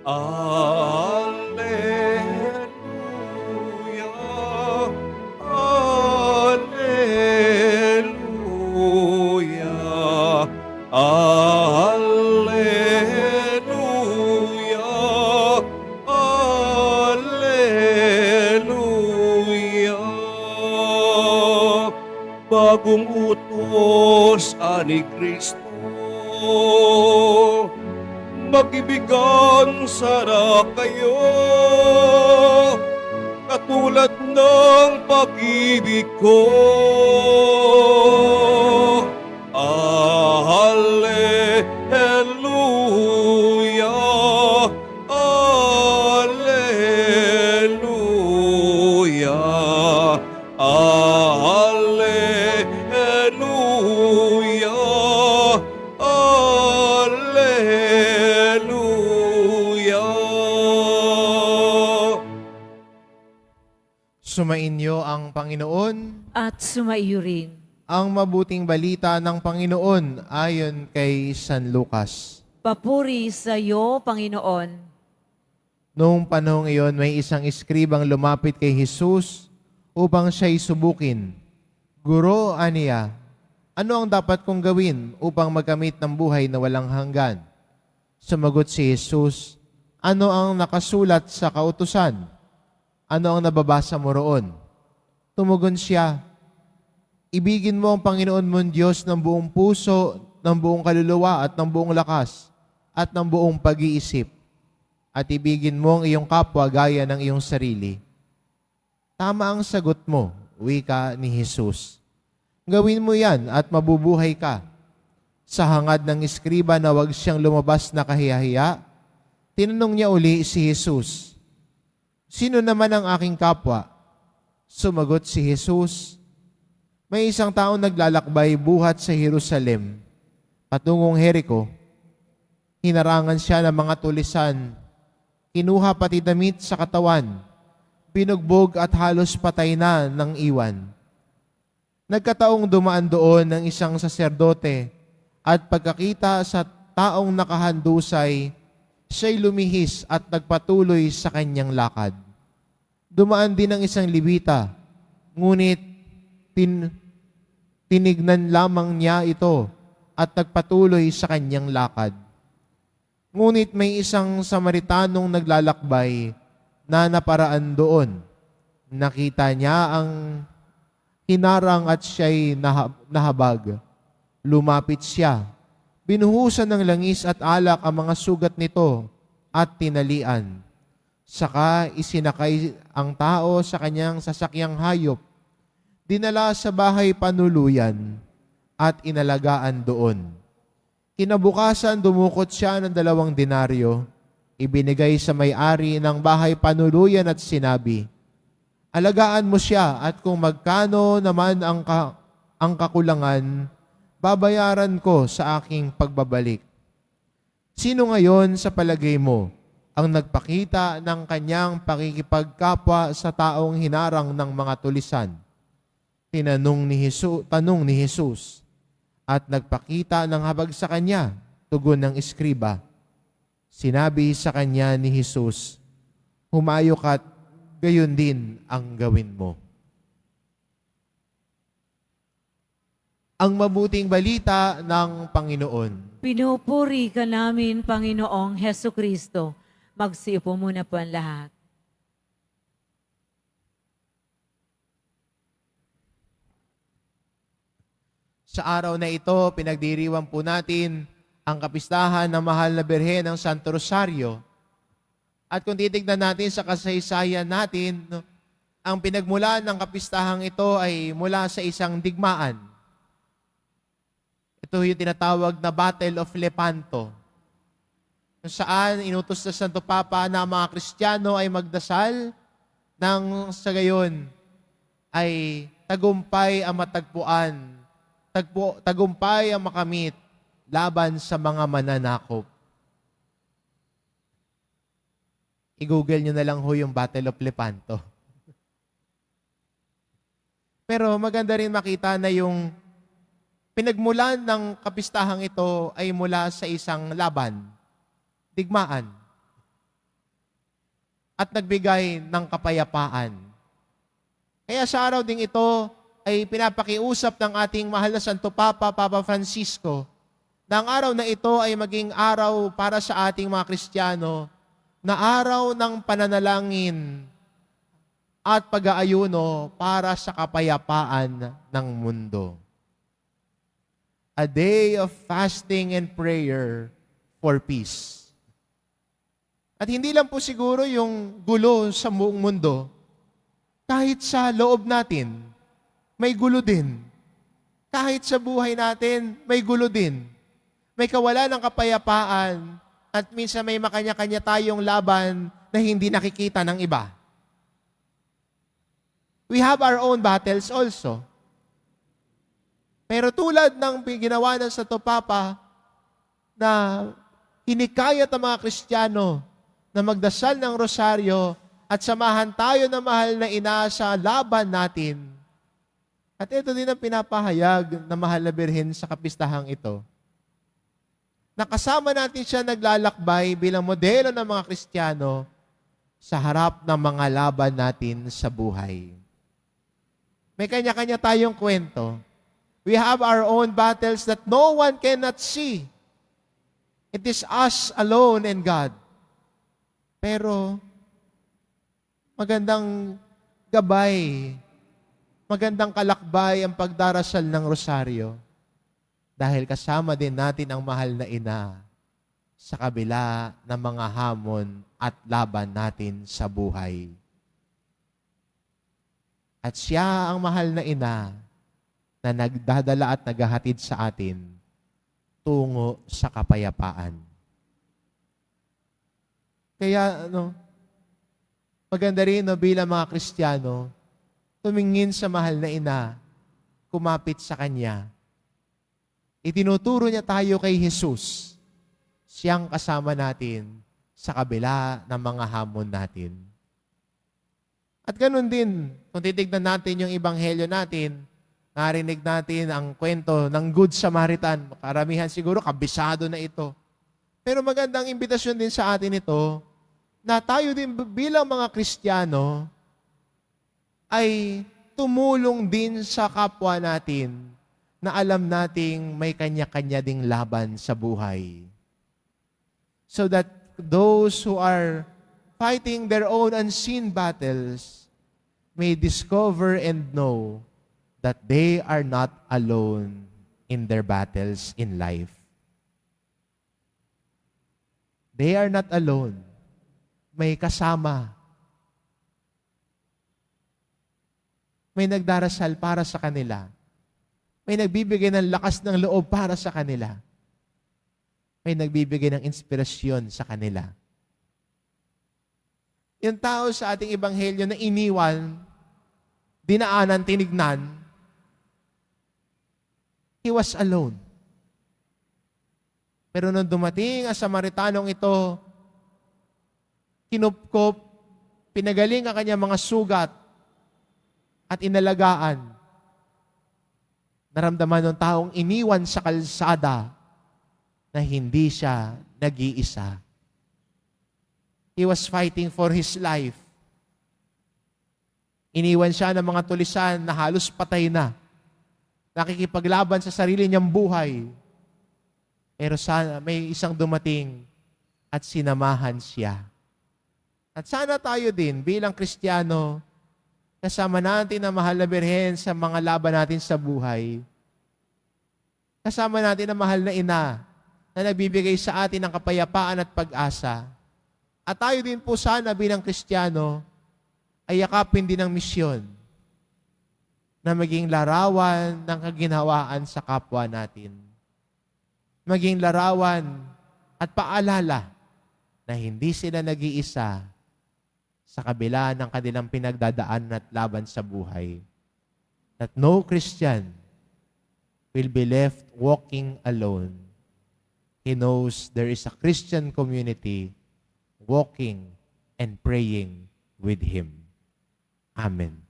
Alleluia, Alleluia, Alleluia, Alleluia. Bagong utos ani Kristo, mag-ibigan sana kayo, katulad ng pag-ibig ko. Alleluia, Alleluia, Alleluia, Alleluia. Sumainyo ang Panginoon, At sumaiyo rin. ang mabuting balita ng Panginoon ayon kay San Lucas. Papuri sa iyo, Panginoon. Noong panahong iyon, may isang eskribang lumapit kay Jesus upang siya'y subukin. Guro, aniya, ano ang dapat kong gawin upang magkamit ng buhay na walang hanggan? Sumagot si Jesus, ano ang nakasulat sa kautusan? Ano ang nababasa mo roon? Tumugon siya, ibigin mo ang Panginoon mong Diyos ng buong puso, ng buong kaluluwa at ng buong lakas at ng buong pag-iisip. At ibigin mo ang iyong kapwa gaya ng iyong sarili. Tama ang sagot mo, wika ni Jesus. Gawin mo yan at mabubuhay ka. Sa hangad ng eskriba na wag siyang lumabas na kahiyahiya, tinanong niya uli si Jesus, sino naman ang aking kapwa? Sumagot si Jesus, may isang taong naglalakbay buhat sa Jerusalem, patungong Jericho. Hinarangan siya ng mga tulisan, kinuha pati damit sa katawan, binugbog at halos patay na ng iwan. Nagkataong dumaan doon ng isang saserdote at pagkakita sa taong nakahandusay, siya'y lumihis at nagpatuloy sa kanyang lakad. Dumaan din ang isang Levita, ngunit tinignan lamang niya ito at nagpatuloy sa kanyang lakad. Ngunit may isang Samaritanong naglalakbay na naparaan doon. Nakita niya ang hinarang at siya'y nahabag. Lumapit siya. Binuhusan ng langis at alak ang mga sugat nito at tinalian. Saka isinakay ang tao sa kanyang sasakyang hayop. Dinala sa bahay panuluyan at inalagaan doon. Kinabukasan dumukot siya ng 2 denaryo, ibinigay sa may-ari ng bahay panuluyan at sinabi, alagaan mo siya at kung magkano naman ang kakulangan, babayaran ko sa aking pagbabalik. Sino ngayon sa palagay mo ang nagpakita ng kanyang pakikipagkapwa sa taong hinarang ng mga tulisan? Tanong ni Jesus, at nagpakita ng habag sa kanya, tugon ng eskriba. Sinabi sa kanya ni Jesus, humayo ka't gayon din ang gawin mo. Ang mabuting balita ng Panginoon. Pinupuri ka namin, Panginoong Heso Kristo. Magsiupo muna po ang lahat. Sa araw na ito, pinagdiriwang po natin ang kapistahan ng Mahal na Birhen ng Santo Rosario. At kung titignan natin sa kasaysayan natin, ang pinagmulan ng kapistahang ito ay mula sa isang digmaan. Ito yung tinatawag na Battle of Lepanto, kung saan inutos sa Santo Papa na ang mga Kristiyano ay magdasal nang sa gayon ay tagumpay ang matagpuan, tagumpay ang makamit laban sa mga mananakop. I-google nyo na lang ho yung Battle of Lepanto. Pero maganda rin makita na yung pinagmulan ng kapistahang ito ay mula sa isang laban, digmaan. at nagbigay ng kapayapaan. Kaya sa araw ding ito ay pinapakiusap ng ating mahal na Santo Papa, Papa Francisco, na ang araw na ito ay maging araw para sa ating mga Kristiyano na araw ng pananalangin at pag-aayuno para sa kapayapaan ng mundo. A day of fasting and prayer for peace. At hindi lang po siguro yung gulo sa buong mundo, kahit sa loob natin, may gulo din. Kahit sa buhay natin, may gulo din. May kawalan ng kapayapaan at minsan may makanya-kanya tayong laban na hindi nakikita ng iba. We have our own battles also. Pero tulad ng ginawa ng Santo Papa na hinikayat ang mga Kristiyano na magdasal ng rosaryo at samahan tayo ng mahal na ina sa laban natin. At ito din ang pinapahayag na mahal na Birhen sa kapistahang ito. Nakasama natin siya naglalakbay bilang modelo ng mga Kristiyano sa harap ng mga laban natin sa buhay. May kanya-kanya tayong kwento. We have our own battles that no one cannot see. It is us alone and God. Pero magandang gabay, magandang kalakbay ang pagdarasal ng rosaryo. Dahil kasama din natin ang mahal na ina sa kabila ng mga hamon at laban natin sa buhay. At siya ang mahal na ina na nagdadala at naghahatid sa atin tungo sa kapayapaan. Kaya maganda rin bilang mga Kristiyano, tumingin sa mahal na ina, kumapit sa Kanya. Itinuturo niya tayo kay Jesus, siyang kasama natin sa kabila ng mga hamon natin. At ganun din, kung titignan natin yung ebanghelyo natin, narinig natin ang kwento ng Good Samaritan. Karamihan siguro, kabisado na ito. Pero magandang imbitasyon din sa atin ito, na tayo din bilang mga Kristiyano, ay tumulong din sa kapwa natin na alam nating may kanya-kanya ding laban sa buhay. So that those who are fighting their own unseen battles may discover and know that they are not alone in their battles in life. They are not alone. May kasama. May nagdarasal para sa kanila. May nagbibigay ng lakas ng loob para sa kanila. May nagbibigay ng inspirasyon sa kanila. Yung tao sa ating ebanghelyo na iniwan, dinaanan, tinignan, he was alone. Pero nung dumating ang Samaritanong ito, kinupkop, pinagaling ang kanyang mga sugat at inalagaan. Naramdaman ng taong iniwan sa kalsada na hindi siya nag-iisa. He was fighting for his life. Iniwan siya ng mga tulisan na halos patay na. Nakikipaglaban sa sarili niyang buhay. Pero sana may isang dumating at sinamahan siya. At sana tayo din bilang Kristiyano, kasama natin ang mahal na Birhen sa mga laban natin sa buhay. Kasama natin ang mahal na ina na nagbibigay sa atin ng kapayapaan at pag-asa. At tayo din po sana bilang Kristiyano ay yakapin din ang misyon na maging larawan ng kaginhawaan sa kapwa natin. Maging larawan at paalala na hindi sila nag-iisa sa kabila ng kanilang pinagdadaan at laban sa buhay. That no Christian will be left walking alone. He knows there is a Christian community walking and praying with him. Amen.